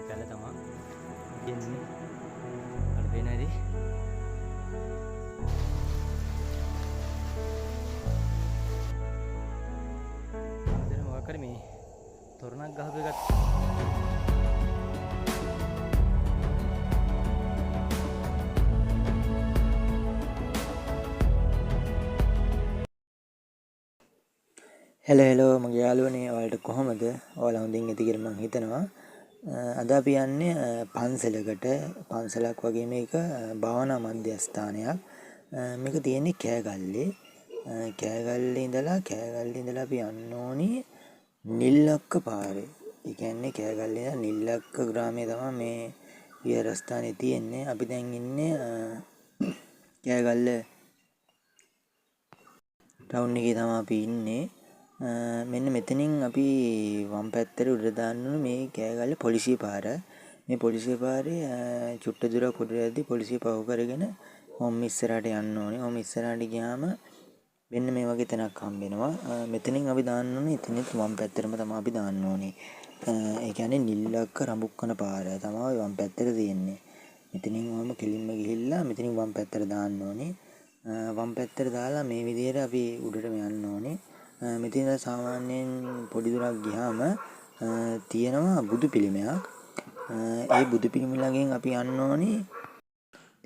පැල තමා ගෙන්නේ අර පේනවාද අතන මොකක් හරි මේ තොරණක් ගහපු එකක් හෙලෝ මගේ යාළුවනේ ඔයාලට කොහොමද? ඔයාලා හොඳින් ඇති කියලා මම හිතනවා. අද අපි යන්නේ පන්සලකට. පන්සලක් වගේ මේක භාවනා මධ්‍යස්ථානයක්. මේක තියෙන්නේ කෑගල්ලේ. කෑගල්ලේ ඉඳලා අපි යන්න ඕනි නිල්ලක්ක පාරේ. ඒ කියන්නේ කෑගල්ලේ ඉඳලා නිල්ලක්ක ග්‍රාමයේ තමයි මේ විහාරස්ථානේ තියෙන්නේ. අපි දැන් ඉන්නේ කෑගල්ල ටවුන් එකේ තමයි අපි ඉන්නේ. මෙන්න මෙතනින් අපි වම් පැත්තට උඩ දාන්න ඕනේ මේ කෑගල්ල පොලිසිය පාර. මේ පොලිසිය පාරේ චුට්ට දුරක් උඩ යද්දි පොලිසිය පහු කරගෙන ඔම් ඉස්සරහට යන්න ඕනේ. ඔම් ඉස්සරහට ගියාම මෙන්න මේ වගේ තැනක් හම්බ වෙනවා. මෙතනින් අපි දාන්න ඕනේ එතනත් වම් පැත්තටම තමයි අපි දාන්න ඕනේ. ඒ කියන්නේ නිල්ලක්ක රඹුක්කන පාර තමයි වම් පැත්තට තියෙන්නේ. මෙතනින් වම කෙලින්ම ගිහිල්ලා මෙතනින් වම් පැත්තට දාන්න ඕනේ. වම් පැත්තට දාලා මේ විදිහට අපි උඩටම යන්න ඕනේ. මෙතන සාමාන්‍යයෙන් පොඩි දුරක් ගියාම තියෙනවා බුදු පිළිමයක්. ඒ බුදු පිළිම ළඟින් අපි යන්න ඕනේ.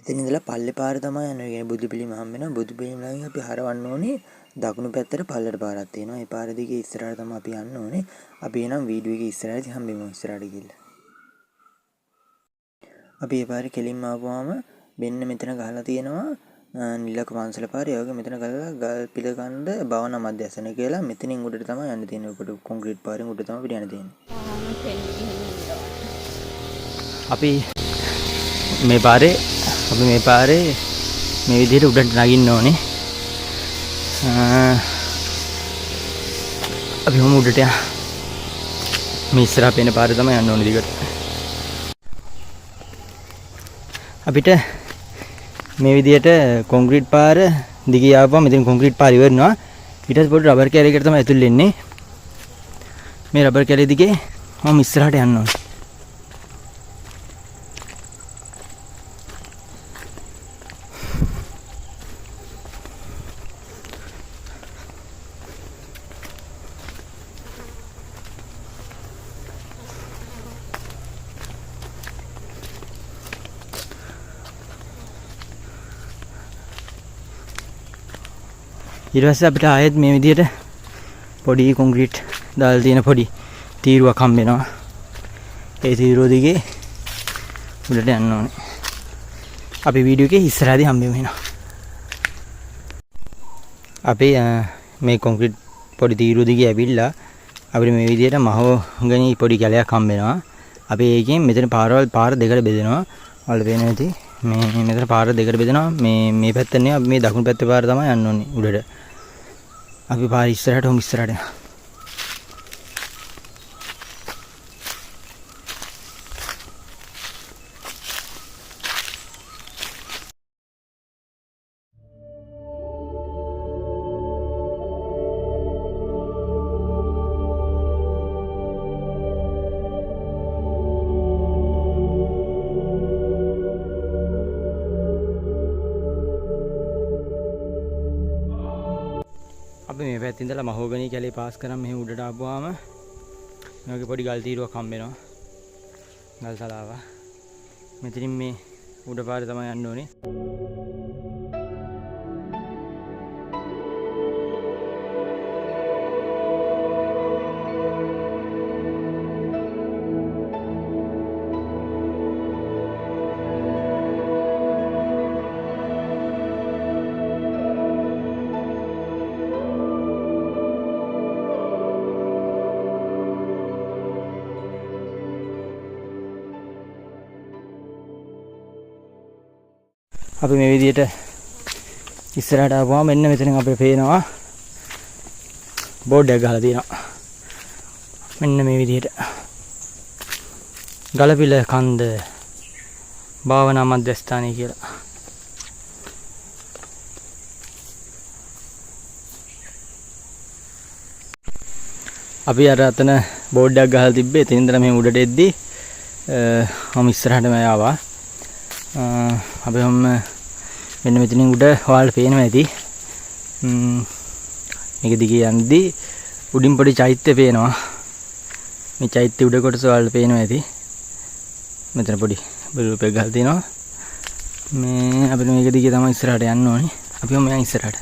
එතන ඉඳලා පල්ලේ පාර තමයි යන්නේ. ඒ බුදු පිළිම හම්බ වෙනවා. බුදු පිළිම ළඟින් අපි හරවන්න ඕනේ දකුණු පැත්තට පල්ලට පාරක් තියෙනවා. ඒ පාර දිගේ ඉස්සරහට තමයි අපි යන්න ඕනේ. අපි එනම් වීඩියෝ එකේ ඉස්සරහට හම්බෙමු ඉස්සරහට ගිහලා. අපි ඒ පාරේ කෙලින්ම ආවම මෙන්න මෙතන ගහලා තියෙනවා නිලක පන්සල පාරේ. වගේ මෙතන ගලලා ගල් පිළකන්ද භාවනා මධ්‍යස්ථාන කියලා මෙතනින් උඩට තමයි යන්න තියෙන්නේ. උඩට කොන්ක්‍රීට් පාරෙන් උඩට තමයි අපිට යන්න තියෙන්නේ. අපි මේ පාරේ මේ විදිහට උඩට නගින්න ඕනේ. අපි හොම උඩට මේ ඉස්සරහා පේන පාරේ තමයි යන්න ඕනේ දිගට. අපිට මේ විදිහට කොන්ක්‍රීට් පාර දිගේ ආවම මෙතන කොන්ක්‍රීට් පාර ඉවරනවා. ඊට පස්සේ පොඩි රබර් කැලයකට තමයි ඇතුල් වෙන්නේ. මේ රබර් කැලේ දිගේ මම ඉස්සරහට යන්න ඕනේ. ඊට පස්සේ අපිට ආයෙත් මේ විදිහට පොඩි කොන්ක්‍රීට් දාලා තියෙන පොඩි තීරුවක් හම්බ වෙනවා. ඒ තීරුව දිගේ උඩට යන්න ඕනේ. අපි වීඩියෝ එකේ ඉස්සරහදී හම්බ වෙනවා. අපි මේ කොන්ක්‍රීට් පොඩි තීරුව දිගේ ඇවිල්ලා අපිට මේ විදිහට මහෝගනි පොඩි කැලයක් හම්බ වෙනවා. අපි ඒකෙන් මෙතන පාර දෙකට බෙදෙනවා. ඔයාලට පේනවා ඇති. මේ මෙතන පාර දෙකට බෙදෙනවා. මේ පැත්තේ නේ අපි මේ දකුණු පැත්තේ පාර තමයි යන්න ඕනේ උඩට. අපි පාර ඉස්සරහට හොම් ඉස්සරහට යනවා. අපි මේ පැත්තේ ඉඳලා මහෝගනි කැලේ පාස් කරන් මෙහෙ උඩට ආපුවාම මේ වගේ පොඩි ගල් තීරුවක් හම්බ වෙනවා. ගල් තලාව. මෙතනින් මේ උඩ පාරේ තමයි යන්න ඕනේ. අපි මේ විදිහට ඉස්සරහට ආවම මෙන්න මෙතනින් අපිට පේනවා බෝඩ් එකක් ගහලා තියෙනවා. මෙන්න මේ විදිහට ගලපිල කන්ද භාවනා මධ්‍යස්ථානය කියලා. අපි අර අතන බෝඩ් එකක් ගහලා තිබ්බේ. එතනින් ඉඳලා මේ උඩට එද්දි මම ඉස්සරහටම ආවා. අපි මෙන්න මෙතනින් උඩ ඔයාලට පේනවා ඇති. මේක දිගේ යද්දී උඩින් පොඩි චෛත්‍ය පේනවා. මේ චෛත්‍ය උඩ කොටස ඔයාලට පේනවා ඇති. මෙතන පොඩි බල්බයක් ගහලා තියෙනවා. මේ අපිට මේක දිගේ තමයි ඉස්සරහට යන්න ඕනේ. අපි යමු ඉස්සරහට.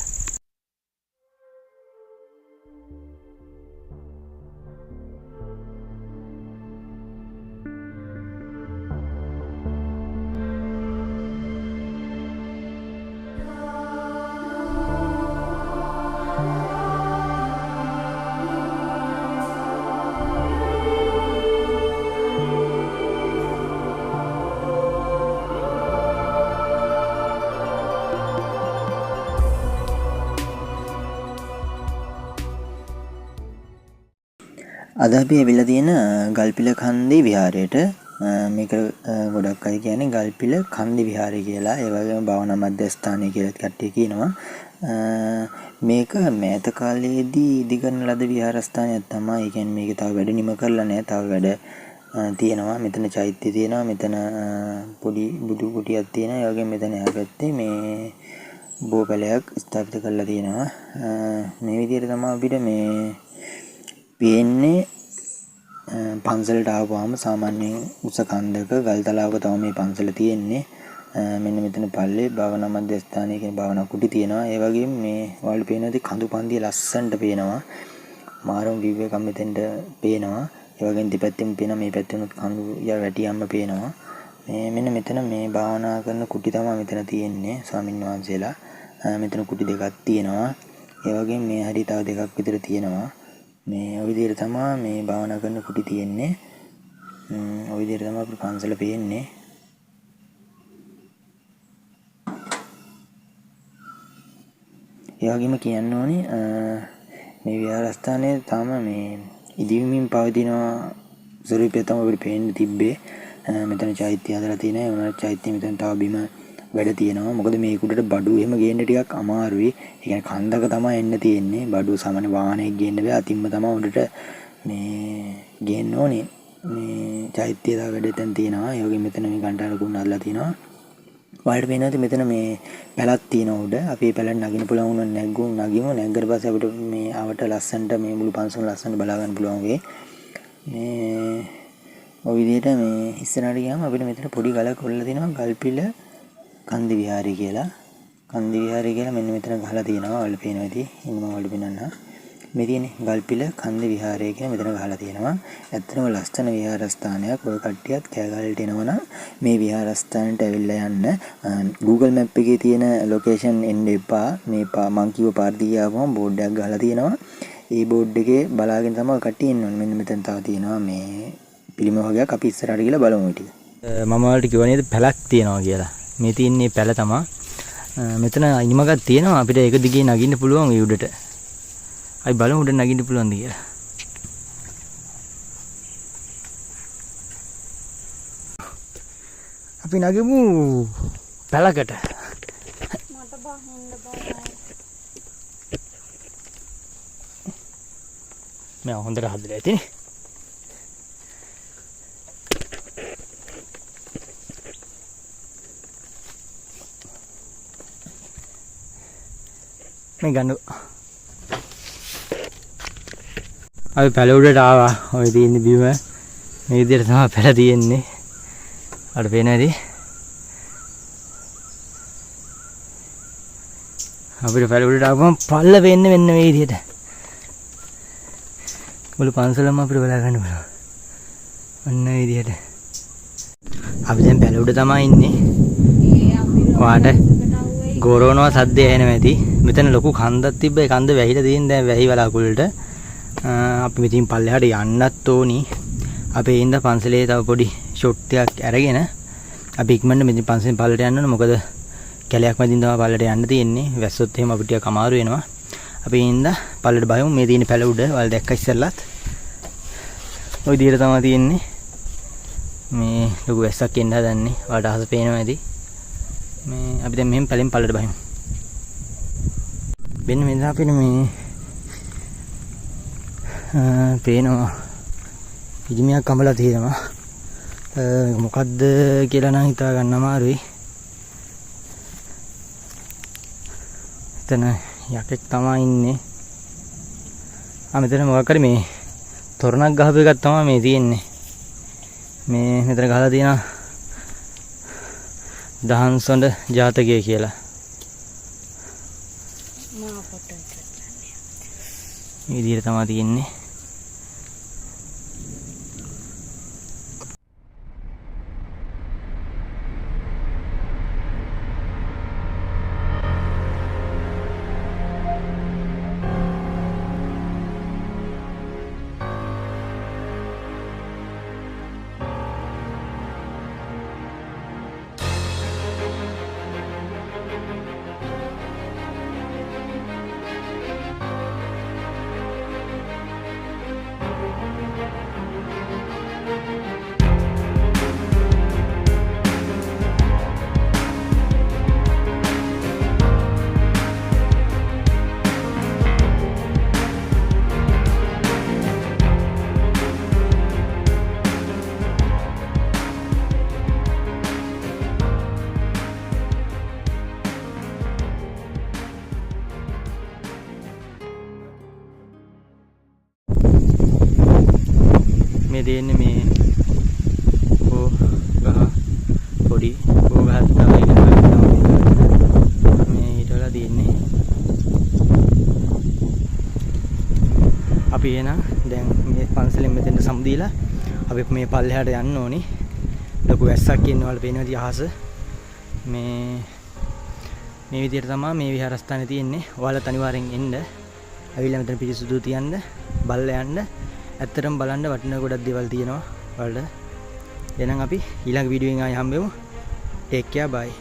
අද අපි ඇවිල්ලා තියෙන ගල්පිල කන්දේ විහාරයට. මේක ගොඩක් අය කියන්නේ ගල්පිල කන්දේ විහාරය කියලා. ඒ වගේම භාවනා මධ්‍යස්ථානය කියලා කට්ටිය කියනවා. මේක මෑත කාලයේදී ඉදිකරන ලද විහාරස්ථානයක් තමයි. ඒ කියන්නේ මේක තව වැඩ නිම කරලා නැහැ. තව වැඩ තියෙනවා. මෙතන චෛත්‍ය තියෙනවා. මෙතන පොඩි බුදු කුටියක් තියෙනවා. ඒ වගේම මෙතන එහා පැත්තේ මේ බෝපැලයක් ස්ථාපිත කරලා තියෙනවා. මේ විදිහට තමයි අපිට මේ පේන්නේ. පන්සලට ආවම සාමාන්‍යයෙන් උස කන්දක ගල් තලාවක තමයි මේ පන්සල තියෙන්නේ. මෙන්න මෙතන පල්ලේ භාවනා මධ්‍යස්ථානය කියන භාවනා කුටි තියෙනවා. ඒ වගේම මේ වල පේනදී කඳු පන්දිය ලස්සනට පේනවා. මාරුම් විව් එකක් මෙතෙන්ට පේනවා. ඒ වගේම දෙපැත්තෙම පේන මේ පැත්තෙනුත් කඳු වැටියම්ම පේනවා. මෙන්න මෙතන මේ භාවනා කරන කුටි තමයි මෙතන තියෙන්නේ. ස්වාමීන් වහන්සේලා මෙතන කුටි දෙකක් තියෙනවා. ඒ වගේම මේ හරිය තව දෙකක් විතර තියෙනවා. මේ ওই විදිහට තමයි මේ භාවනා කරන කුටි තියෙන්නේ. ওই විදිහට තමයි අපේ පන්සල පේන්නේ. ඒ වගේම කියන්න ඕනේ මේ විහාරස්ථානයේ තම මේ ඉදිවිමින් පවතින ස්වරූපය තමයි අපිට පේන්න තිබ්බේ. මෙතන චෛත්‍ය හදලා තියෙනවා. ඒ වුණාට චෛත්‍ය මෙතන තව බිම වැඩ තියෙනවා. මොකද මේ කුඩට බඩු එහෙම ගේන්න ටිකක් අමාරුයි. ඒ කියන්නේ කන්දක තමයි එන්න තියෙන්නේ. බඩු සාමාන්‍ය වාහනයක් ගේන්න බෑ. අතින්ම තමයි උඩට මේ ගේන්න ඕනේ. මේ චෛත්‍යය දා වැඩ තැන් තියෙනවා. ඒ වගේ මෙතන මේ ගන්ටාර කුණ අල්ලලා තියෙනවා. වලට පේනවාද මෙතන මේ පැලක් තියෙනවා උඩ. අපි මේ පැලට නගින්න පුළුවන් වුණා නගිමු. නැග්ගට පස්සේ අපිට මේ ආවට ලස්සනට මේ මුළු පන්සල ලස්සනට බලා ගන්න පුළුවන් වෙයි. මේ ඔය විදිහට මේ ඉස්සරහට ගියාම අපිට මෙතන පොඩි ගලක් හොල්ලලා තියෙනවා. ගල්පිල කන්දේ විහාරය කියලා. කන්දේ විහාරය කියලා මෙන්න මෙතන ගහලා තියෙනවා. වල පේනවා ඇති. ඉන්න මම වල පෙන්නන්න. මේ තියෙන්නේ ගල්පිල කන්දේ විහාරය කියලා මෙතන ගහලා තියෙනවා. ඇත්තටම ලස්සන විහාරස්ථානයක්. ඔය කට්ටියත් කෑගල්ලට එනවනම් මේ විහාරස්ථානට ඇවිල්ලා යන්න. Google Map එකේ තියෙන ලොකේෂන් එන්න එපා. මේ මං කිව්ව පාර දිහා ආවම බෝඩ් එකක් ගහලා තියෙනවා. ඒ බෝඩ් එකේ බලාගෙන තමයි කට්ටිය එන්න ඕනේ. මෙන්න මෙතන තව තියෙනවා මේ පිළිම වගේක්. අපි ඉස්සරහට ගිහලා බලමු ටික. මම වලට කිව්වා නේද පැලක් තියෙනවා කියලා. මේ තියෙන්නේ පැල තමයි. මෙතන ඉනිමකක් තියෙනවා. අපිට ඒක දිගේ නගින්න පුළුවන් ඒ උඩට. අයි බලමු උඩ නගින්න පුළුවන්ද කියලා. අපි නගමු පැලකට. මට බහින්න බෑ. මම හොඳට හදලා ඇතිනේ. මේ ගන්න. අපි පැල උඩට ආවා. ඔය තියෙන බිම මේ විදිහට තමයි පැල තියෙන්නේ. අර පේනවද? අපිට පැල උඩට ආවම පල්ල වෙන්නේ මෙන්න මේ විදිහට. මුළු පන්සලම අපිට බලා ගන්න පුළුවන්. අන්න මේ විදිහට. අපි දැන් පැල උඩ තමයි ඉන්නේ. ඔයාට ගොරෝනවා සද්දය ඇහෙනවා ඇති. මෙතන ලොකු කන්දක් තිබ්බ. ඒ කන්ද වැහිලා තියෙන දැන් වැහි වලාකුළට. අපි මෙතින් පල්ලෙහාට යන්නත් ඕනි. අපේ ඉඳ පන්සලේ තව පොඩි ෂොට් එකක් අරගෙන අපි ඉක්මනට මෙතින් පන්සලෙන් පල්ලට යන්න ඕන. මොකද කැලයක් මැදින් තමයි පල්ලට යන්න තියෙන්නේ. වැස්සොත් එහෙම අපිට ටිකක් අමාරු වෙනවා. අපි ඉඳ පල්ලට බයමු. මේ තියෙන පැල උඩ වල දැක්ක ඉස්සෙල්ලත්. ওই විදිහට තමයි තියෙන්නේ. මේ ලොකු වැස්සක් එන්න හදන්නේ. ඔයාලට අහස පේනවා ඇති. මේ අපි දැන් මෙහෙම පැලෙන් පල්ලට බහිමු. මෙන්න මෙතන අපිට මේ පේනවා පිළිමයක් අඹලා තියෙනවා. මොකද්ද කියලා නම් හිතා ගන්න අමාරුයි. එතන යකෙක් තමයි ඉන්නේ. මෙතන මොකක් හරි මේ තොරණක් ගහපු එකක් තමයි මේ තියෙන්නේ. මේ මෙතන ගහලා තියෙනවා දහන්සොඬ ජාතකය කියලා. මේ විදිහට තමයි තියෙන්නේ. මේ දෙන්නේ මේ ගහ පොඩි ගහක් තමයි මේ ඊටලා දෙන්නේ. අපි එන දැන් මේ පන්සලෙන් මෙතෙන්ට සමුදීලා අපි මේ පල්ලෙහාට යන්න ඕනි. ලොකු වැස්සක් ඉන්නවල පේනවා ඉතින් අහස. මේ විදිහට තමයි මේ විහාරස්ථානේ තියෙන්නේ. ඔයාලත් අනිවාර්යෙන් එන්න. ඇවිල්ලා මෙතන පිරිසුදු තියන්න, බලලා යන්න. ඇත්තටම බලන්න වටිනා ගොඩක් දේවල් තියෙනවා ඔයාලට. එහෙනම් අපි ඊළඟ වීඩියෝ එකෙන් ආයෙ හම්බෙමු. ටේක් කෙයාර් බයි.